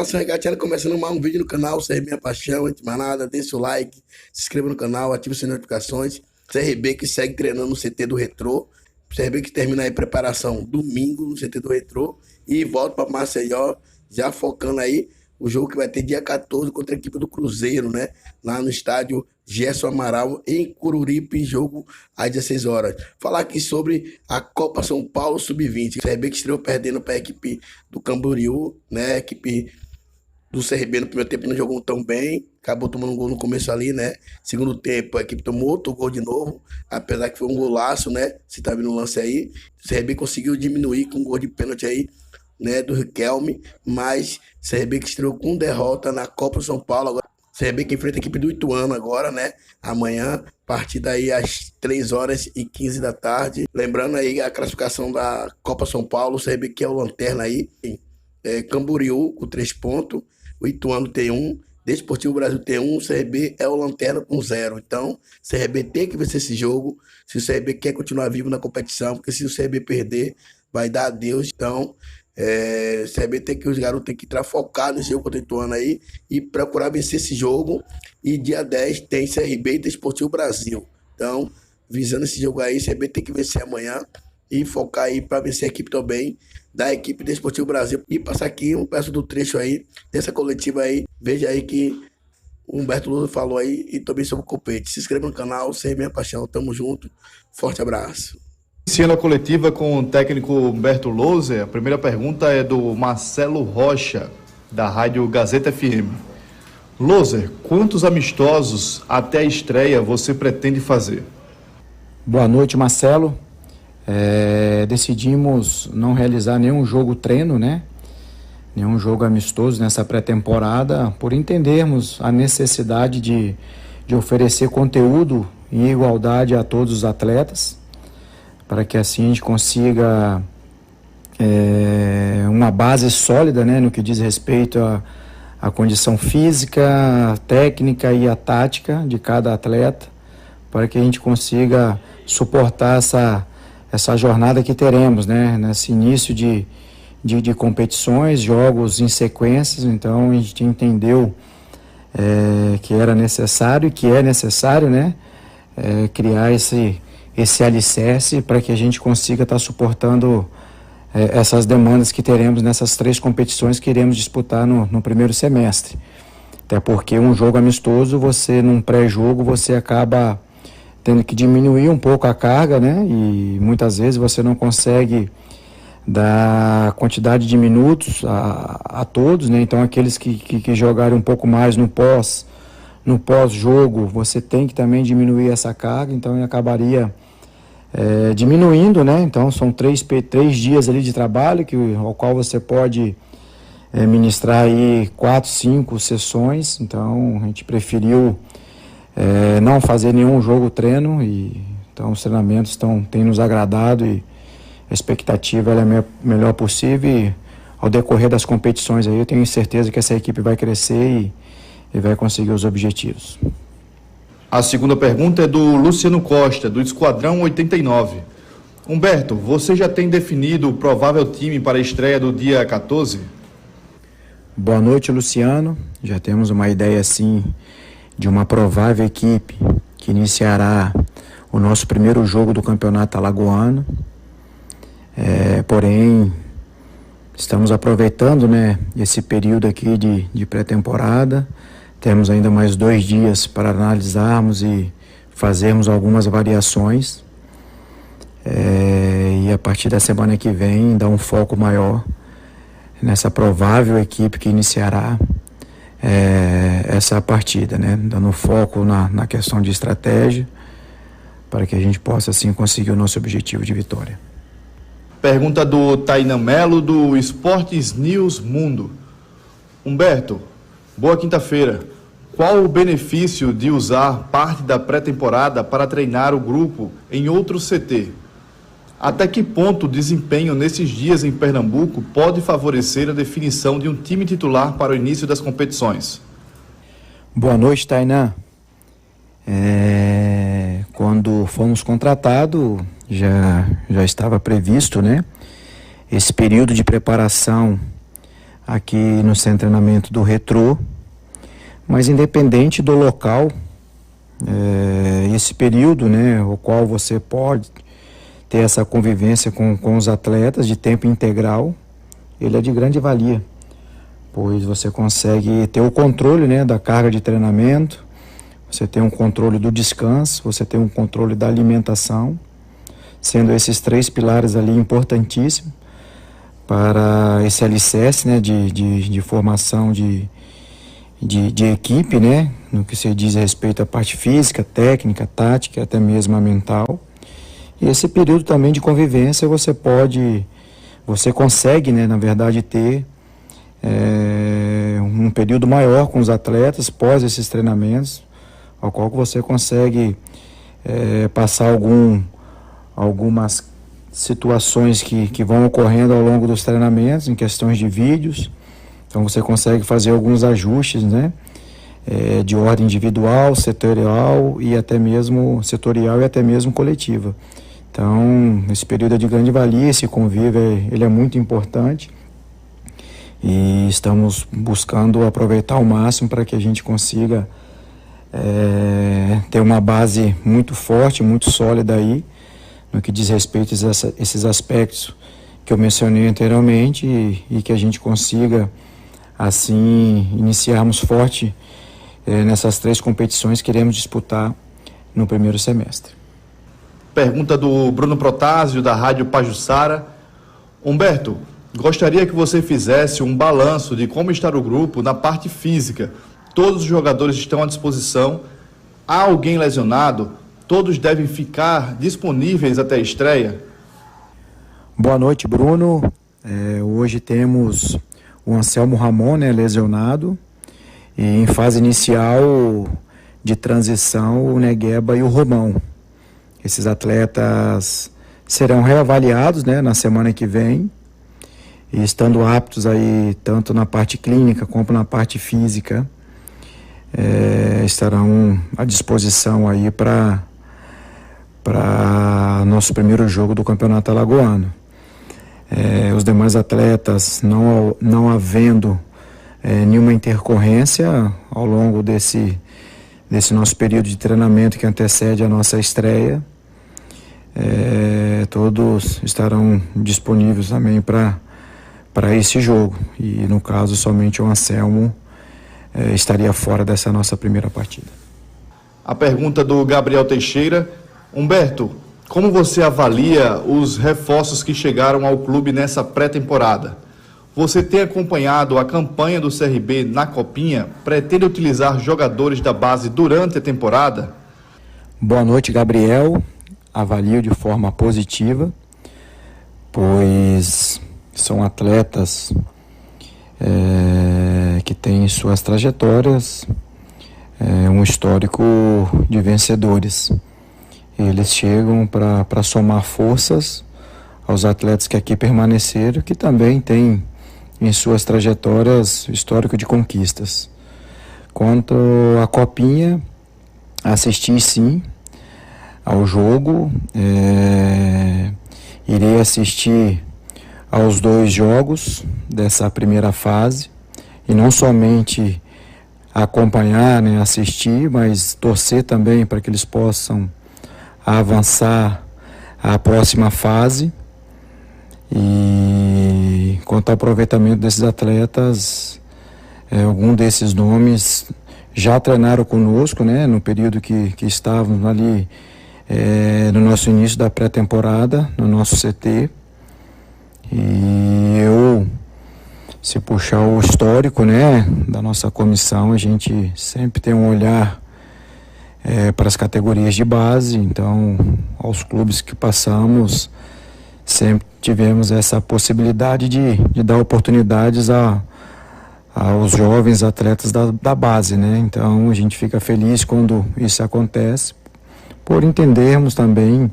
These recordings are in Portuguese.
Nação Regatiana, começando mais um vídeo no canal CRB Minha Paixão. Antes de mais nada, deixa o like, se inscreva no canal, ative as notificações. CRB que segue treinando no CT do Retrô. CRB que termina aí a preparação domingo no CT do Retrô e volta para Maceió, já focando aí o jogo que vai ter dia 14 contra a equipe do Cruzeiro, né? Lá no estádio Gerson Amaral, em Coruripe, jogo às 16 horas. Falar aqui sobre a Copa São Paulo Sub-20. O CRB que estreou perdendo para a equipe do Camboriú, né? A equipe do CRB no primeiro tempo não jogou tão bem, acabou tomando um gol no começo ali, né? Segundo tempo, a equipe tomou outro gol de novo, apesar que foi um golaço, né? Você tá vendo o lance aí. O CRB conseguiu diminuir com um gol de pênalti aí, né? Do Riquelme, mas o CRB que estreou com derrota na Copa São Paulo. Agora, CRB que enfrenta a equipe do Ituano agora, né? Amanhã, partida aí às 3h15 da tarde. Lembrando aí a classificação da Copa São Paulo, o CRB que é o lanterna aí. Camboriú com 3 pontos, o Ituano tem 1, Desportivo Brasil tem 1, o CRB é o lanterna com 0. Então, o CRB tem que vencer esse jogo, se o CRB quer continuar vivo na competição, porque se o CRB perder, vai dar adeus. Então, o CRB tem que, os garotos têm que entrar focados nesse jogo contra o Ituano aí e procurar vencer esse jogo. E dia 10 tem CRB e Desportivo Brasil. Então, visando esse jogo aí, o CRB tem que vencer amanhã e focar aí para vencer a equipe também da equipe do Desportivo Brasil. E passar aqui um pedaço do trecho aí, dessa coletiva aí. Veja aí que o Humberto Louser falou aí e também sobre o Copete. Se inscreva no canal, CRB Minha Paixão. Tamo junto. Forte abraço. Iniciando a coletiva com o técnico Humberto Louser, a primeira pergunta é do Marcelo Rocha, da Rádio Gazeta FM. Louser, quantos amistosos até a estreia você pretende fazer? Boa noite, Marcelo. Decidimos não realizar nenhum jogo treino, né? Nenhum jogo amistoso nessa pré-temporada, por entendermos a necessidade de oferecer conteúdo em igualdade a todos os atletas, para que assim a gente consiga uma base sólida, né, no que diz respeito à condição física, técnica e a tática de cada atleta, para que a gente consiga suportar essa jornada que teremos, né, nesse início de competições, jogos em sequências. Então a gente entendeu que era necessário e que é necessário, né, criar esse alicerce para que a gente consiga estar suportando essas demandas que teremos nessas 3 competições que iremos disputar no primeiro semestre. Até porque um jogo amistoso, num pré-jogo, você acaba tendo que diminuir um pouco a carga, né? E muitas vezes você não consegue dar quantidade de minutos a todos, né? Então aqueles que jogarem um pouco mais no pós-jogo, você tem que também diminuir essa carga, então acabaria diminuindo, né? Então são 3 dias ali de trabalho, ao qual você pode ministrar aí 4, 5 sessões. Então a gente preferiu não fazer nenhum jogo treino, e então os treinamentos têm nos agradado e a expectativa é a melhor possível, e ao decorrer das competições aí eu tenho certeza que essa equipe vai crescer e vai conseguir os objetivos. A segunda pergunta é do Luciano Costa, do Esquadrão 89. Humberto, você já tem definido o provável time para a estreia do dia 14? Boa noite, Luciano. Já temos uma ideia, sim, de uma provável equipe que iniciará o nosso primeiro jogo do Campeonato Alagoano. Porém, estamos aproveitando, né, esse período aqui de pré-temporada. Temos ainda mais 2 dias para analisarmos e fazermos algumas variações. E a partir da semana que vem, dar um foco maior nessa provável equipe que iniciará essa partida, né? Dando foco na questão de estratégia, para que a gente possa, assim, conseguir o nosso objetivo de vitória. Pergunta do Tainan Melo, do Esportes News Mundo. Humberto, boa quinta-feira. Qual o benefício de usar parte da pré-temporada para treinar o grupo em outro CT? Até que ponto o desempenho nesses dias em Pernambuco pode favorecer a definição de um time titular para o início das competições? Boa noite, Tainan. Quando fomos contratados, já estava previsto, né, esse período de preparação aqui no centro de treinamento do Retrô, mas independente do local, esse período, né, o qual você pode ter essa convivência com os atletas de tempo integral, ele é de grande valia, pois você consegue ter o controle, né, da carga de treinamento, você tem um controle do descanso, você tem um controle da alimentação, sendo esses 3 pilares ali importantíssimos para esse alicerce, né, de formação de equipe, né, no que se diz a respeito à parte física, técnica, tática, até mesmo a mental. E esse período também de convivência você consegue, né, na verdade, ter um período maior com os atletas pós esses treinamentos, ao qual você consegue passar algumas situações que vão ocorrendo ao longo dos treinamentos, em questões de vídeos. Então você consegue fazer alguns ajustes, né, de ordem individual, setorial e até mesmo coletiva. Então esse período é de grande valia, esse convívio ele é muito importante e estamos buscando aproveitar ao máximo para que a gente consiga ter uma base muito forte, muito sólida aí, no que diz respeito a esses aspectos que eu mencionei anteriormente e que a gente consiga, assim, iniciarmos forte nessas 3 competições que iremos disputar no primeiro semestre. Pergunta do Bruno Protásio, da Rádio Pajuçara. Humberto, gostaria que você fizesse um balanço de como está o grupo na parte física. Todos os jogadores estão à disposição. Há alguém lesionado? Todos devem ficar disponíveis até a estreia? Boa noite, Bruno. Hoje temos o Anselmo Ramon, né, lesionado, e em fase inicial de transição o Negueba e o Romão. Esses atletas serão reavaliados, né, na semana que vem, e estando aptos aí tanto na parte clínica como na parte física, estarão à disposição aí para nosso primeiro jogo do Campeonato Alagoano. Os demais atletas, não havendo nenhuma intercorrência ao longo desse nosso período de treinamento que antecede a nossa estreia, todos estarão disponíveis também para esse jogo. E no caso somente o Anselmo estaria fora dessa nossa primeira partida. A pergunta do Gabriel Teixeira. Humberto, como você avalia os reforços que chegaram ao clube nessa pré-temporada? Você tem acompanhado a campanha do CRB na Copinha? Pretende utilizar jogadores da base durante a temporada? Boa noite, Gabriel. Avalio de forma positiva, pois são atletas que têm suas trajetórias, um histórico de vencedores. Eles chegam para somar forças aos atletas que aqui permaneceram, que também têm em suas trajetórias histórico de conquistas. Quanto à Copinha, assisti sim ao jogo, irei assistir aos 2 jogos dessa primeira fase, e não somente acompanhar, né, assistir, mas torcer também para que eles possam avançar à próxima fase. E quanto ao aproveitamento desses atletas, algum desses nomes já treinaram conosco, né, no período que estávamos ali no nosso início da pré-temporada, no nosso CT. E se puxar o histórico, né, da nossa comissão, a gente sempre tem um olhar para as categorias de base. Então, aos clubes que passamos, sempre tivemos essa possibilidade de dar oportunidades aos jovens atletas da base, né? Então a gente fica feliz quando isso acontece, por entendermos também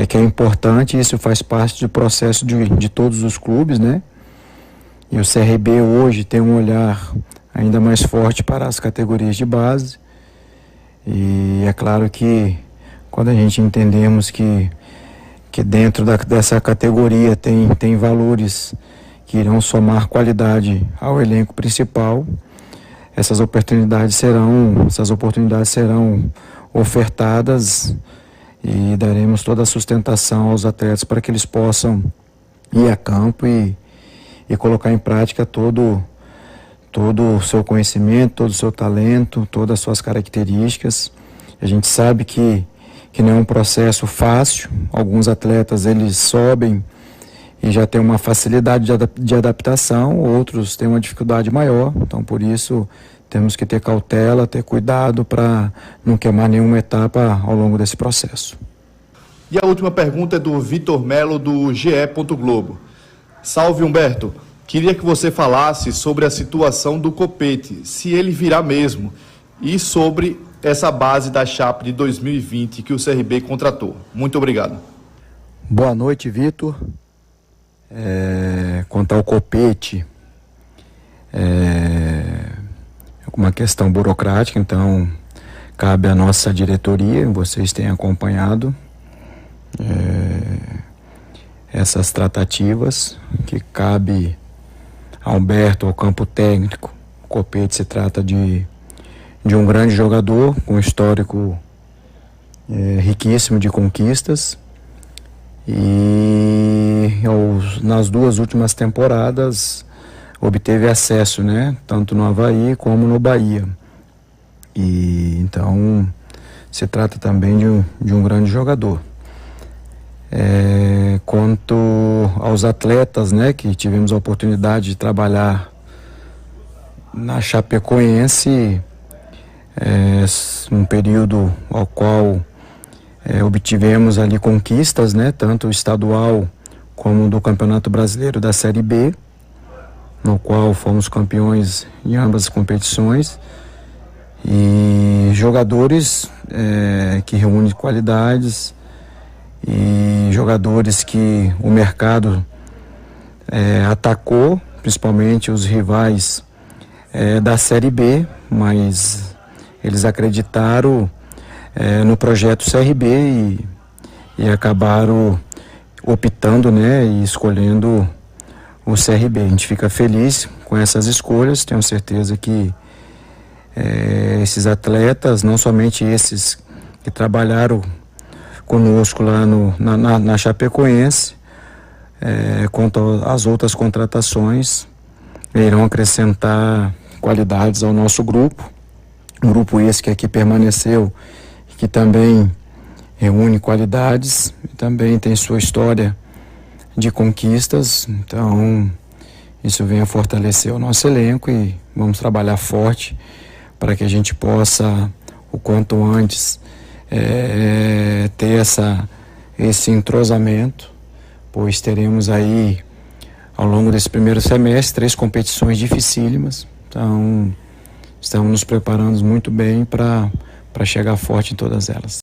que é importante, isso faz parte do processo de todos os clubes, né? E o CRB hoje tem um olhar ainda mais forte para as categorias de base, e é claro que quando a gente entendemos que dentro dessa categoria tem valores que irão somar qualidade ao elenco principal. Essas oportunidades serão ofertadas e daremos toda a sustentação aos atletas para que eles possam ir a campo e colocar em prática todo o seu conhecimento, todo o seu talento, todas as suas características. A gente sabe que não é um processo fácil. Alguns atletas eles sobem e já têm uma facilidade de adaptação, outros têm uma dificuldade maior. Então, por isso, temos que ter cautela, ter cuidado para não queimar nenhuma etapa ao longo desse processo. E a última pergunta é do Vitor Melo, do GE. Globo. Salve, Humberto. Queria que você falasse sobre a situação do Copete, se ele virá mesmo, e sobre essa base da Chape de 2020 que o CRB contratou. Muito obrigado. Boa noite, Vitor. Quanto ao Copete, é uma questão burocrática, então cabe à nossa diretoria, vocês têm acompanhado essas tratativas, que cabe a Humberto, ao campo técnico. O Copete se trata de um grande jogador com histórico riquíssimo de conquistas e nas 2 últimas temporadas obteve acesso, né, tanto no Avaí como no Bahia. E então se trata também de um grande jogador. Quanto aos atletas, né, que tivemos a oportunidade de trabalhar na Chapecoense, um período ao qual obtivemos ali conquistas, né, tanto estadual como do Campeonato Brasileiro da Série B, no qual fomos campeões em ambas as competições, e jogadores que reúnem qualidades e jogadores que o mercado atacou, principalmente os rivais da Série B, mas eles acreditaram no projeto CRB e acabaram optando, né, e escolhendo o CRB. A gente fica feliz com essas escolhas, tenho certeza que esses atletas, não somente esses que trabalharam conosco lá na Chapecoense, quanto às outras contratações, irão acrescentar qualidades ao nosso grupo. Um grupo esse que aqui permaneceu, que também reúne qualidades, também tem sua história de conquistas. Então isso vem a fortalecer o nosso elenco e vamos trabalhar forte para que a gente possa, o quanto antes, ter esse entrosamento, pois teremos aí, ao longo desse primeiro semestre, 3 competições dificílimas. Então estamos nos preparando muito bem para chegar forte em todas elas.